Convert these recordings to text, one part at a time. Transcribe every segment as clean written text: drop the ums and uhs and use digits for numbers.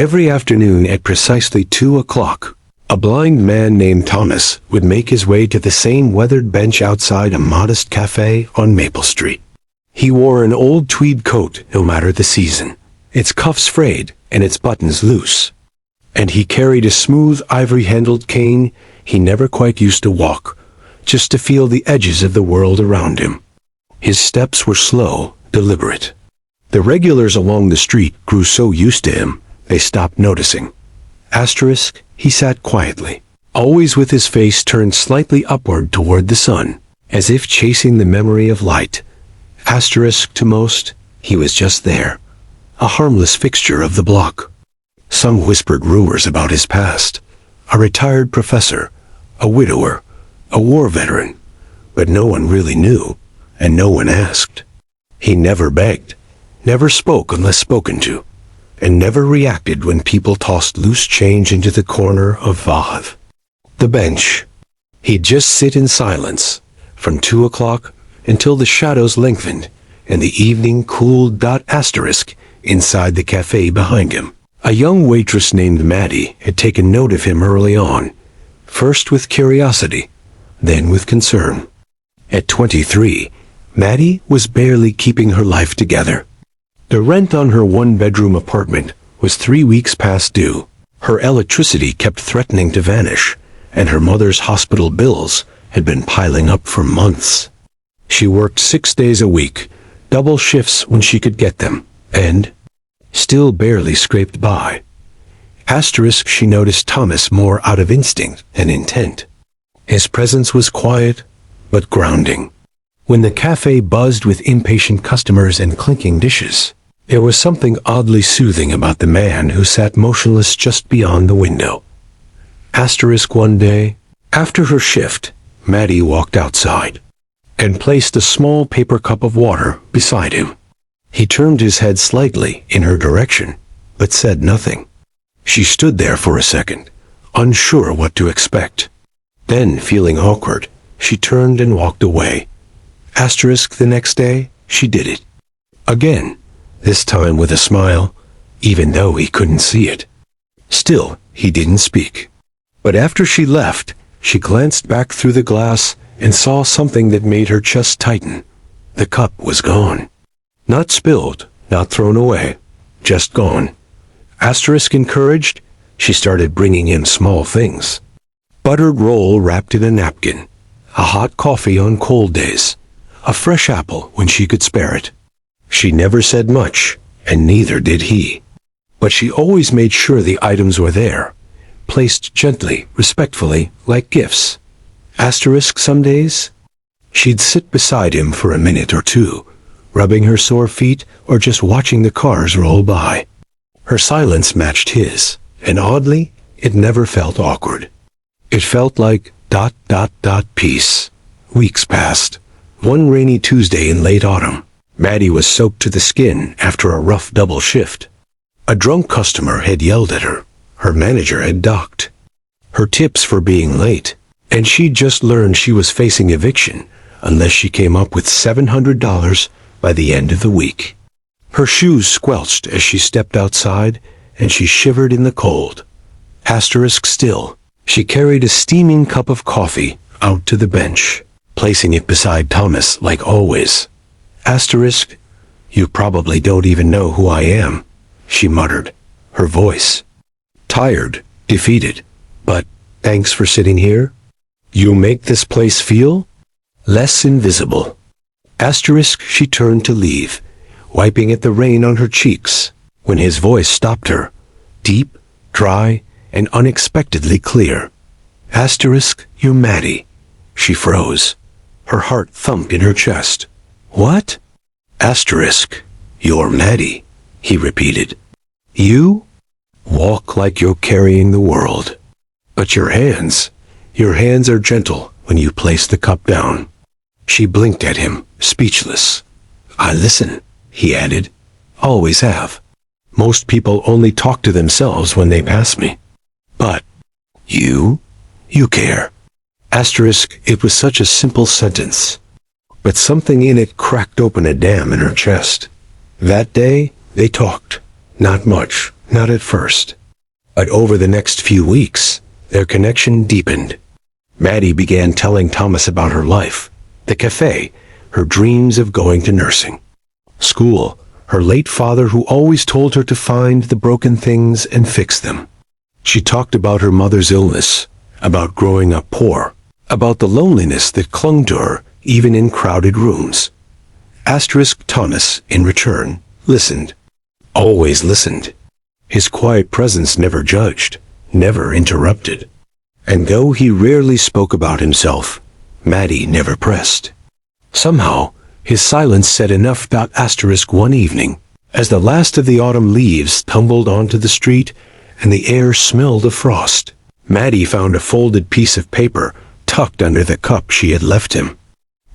Every afternoon at precisely 2 o'clock, a blind man named Thomas would make his way to the same weathered bench outside a modest cafe on Maple Street. He wore an old tweed coat no matter the season, its cuffs frayed and its buttons loose. And he carried a smooth ivory-handled cane he never quite used to walk, just to feel the edges of the world around him. His steps were slow, deliberate. The regulars along the street grew so used to him, they stopped noticing. Asterisk, he sat quietly, always with his face turned slightly upward toward the sun, as if chasing the memory of light. Asterisk to most, he was just there, a harmless fixture of the block. Some whispered rumors about his past, a retired professor, a widower, a war veteran, but no one really knew, and no one asked. He never begged, never spoke unless spoken to, and never reacted when people tossed loose change into the corner of Vav. The bench. He'd just sit in silence, from 2 o'clock until the shadows lengthened, and the evening cooled. Asterisk inside the cafe behind him. A young waitress named Maddie had taken note of him early on, first with curiosity, then with concern. At 23, Maddie was barely keeping her life together. The rent on her one-bedroom apartment was 3 weeks past due. Her electricity kept threatening to vanish, and her mother's hospital bills had been piling up for months. She worked 6 days a week, double shifts when she could get them, and still barely scraped by. Asterisk, she noticed Thomas more out of instinct than intent. His presence was quiet, but grounding. When the cafe buzzed with impatient customers and clinking dishes, there was something oddly soothing about the man who sat motionless just beyond the window. Asterisk one day, after her shift, Maddie walked outside and placed a small paper cup of water beside him. He turned his head slightly in her direction, but said nothing. She stood there for a second, unsure what to expect. Then, feeling awkward, she turned and walked away. Asterisk the next day, she did it. Again, this time with a smile, even though he couldn't see it. Still, he didn't speak. But after she left, she glanced back through the glass and saw something that made her chest tighten. The cup was gone. Not spilled, not thrown away, just gone. Asterisk encouraged, she started bringing in small things. Buttered roll wrapped in a napkin, a hot coffee on cold days, a fresh apple when she could spare it. She never said much, and neither did he. But she always made sure the items were there, placed gently, respectfully, like gifts. Asterisk some days, she'd sit beside him for a minute or two, rubbing her sore feet or just watching the cars roll by. Her silence matched his, and oddly, it never felt awkward. It felt like ... peace. Weeks passed. One rainy Tuesday in late autumn, Maddie was soaked to the skin after a rough double shift. A drunk customer had yelled at her. Her manager had docked her tips for being late, and she'd just learned she was facing eviction unless she came up with $700 by the end of the week. Her shoes squelched as she stepped outside, and she shivered in the cold. Asterisk still, she carried a steaming cup of coffee out to the bench, placing it beside Thomas like always. Asterisk, you probably don't even know who I am, she muttered, her voice tired, defeated. But thanks for sitting here. You make this place feel less invisible. Asterisk, she turned to leave, wiping at the rain on her cheeks, when his voice stopped her, deep, dry, and unexpectedly clear. Asterisk, you're Maddie. She froze. Her heart thumped in her chest. What? Asterisk, you're Maddie, he repeated. You? Walk like you're carrying the world. But your hands are gentle when you place the cup down. She blinked at him, speechless. I listen, he added. Always have. Most people only talk to themselves when they pass me. But you care. Asterisk, it was such a simple sentence, but something in it cracked open a dam in her chest. That day, they talked. Not much, Not at first. But over the next few weeks, their connection deepened. Maddie began telling Thomas about her life, the cafe, her dreams of going to nursing, school, her late father who always told her to find the broken things and fix them. She talked about her mother's illness, about growing up poor, about the loneliness that clung to her even in crowded rooms. Thomas, in return, listened. Always listened. His quiet presence never judged, never interrupted. And though he rarely spoke about himself, Maddie never pressed. Somehow, his silence said enough. One evening, as the last of the autumn leaves tumbled onto the street and the air smelled of frost, Maddie found a folded piece of paper tucked under the cup she had left him.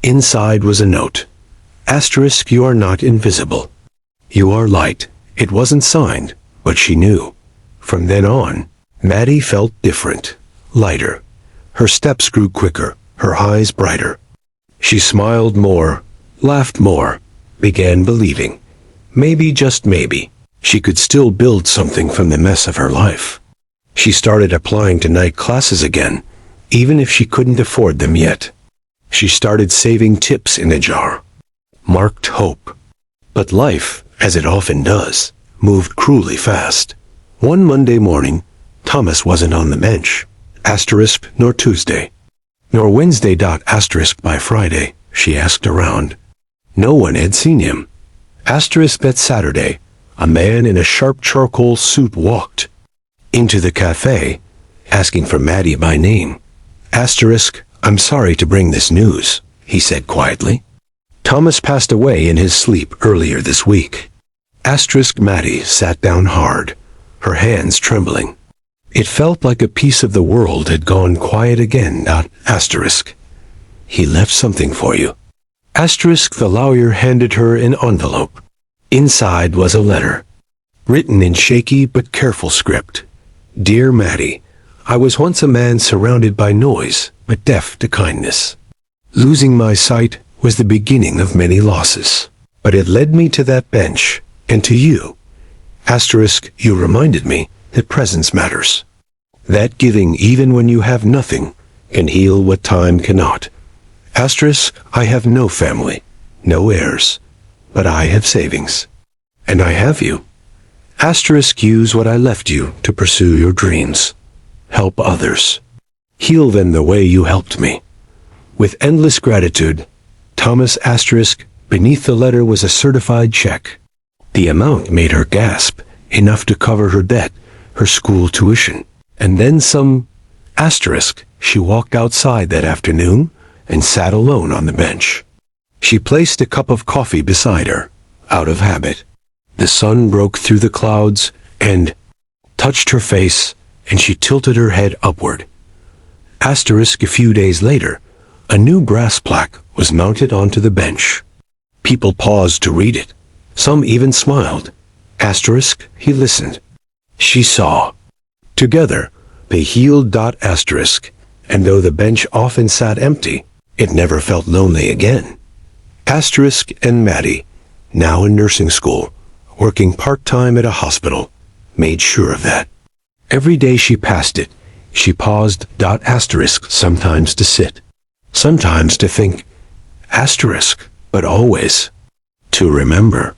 Inside was a note. You are not invisible. You are light. It wasn't signed, but she knew. From then on, Maddie felt different, lighter. Her steps grew quicker, her eyes brighter. She smiled more, laughed more, began believing. Maybe, just maybe, she could still build something from the mess of her life. She started applying to night classes again, even if she couldn't afford them yet. She started saving tips in a jar. Marked hope. But life, as it often does, moved cruelly fast. One Monday morning, Thomas wasn't on the bench. Nor Tuesday. Nor Wednesday. By Friday, she asked around. No one had seen him. That Saturday, a man in a sharp charcoal suit walked into the cafe, asking for Maddie by name. I'm sorry to bring this news, he said quietly. Thomas passed away in his sleep earlier this week. Maddie sat down hard, her hands trembling. It felt like a piece of the world had gone quiet again. He left something for you. The lawyer handed her an envelope. Inside was a letter, written in shaky but careful script. Dear Maddie, I was once a man surrounded by noise, but deaf to kindness. Losing my sight was the beginning of many losses, but it led me to that bench, and to you. You reminded me that presence matters. That giving even when you have nothing can heal what time cannot. I have no family, no heirs, but I have savings. And I have you. Use what I left you to pursue your dreams. Help others. Heal them the way you helped me. With endless gratitude, Thomas. Beneath the letter was a certified check. The amount made her gasp, enough to cover her debt, her school tuition, and then some. She walked outside that afternoon and sat alone on the bench. She placed a cup of coffee beside her, out of habit. The sun broke through the clouds and touched her face, and she tilted her head upward. A few days later, a new brass plaque was mounted onto the bench. People paused to read it. Some even smiled. He listened. She saw. Together, they healed. And though the bench often sat empty, it never felt lonely again. And Maddie, now in nursing school, working part-time at a hospital, made sure of that. Every day she passed it, she paused. Sometimes to sit, sometimes to think. But always to remember.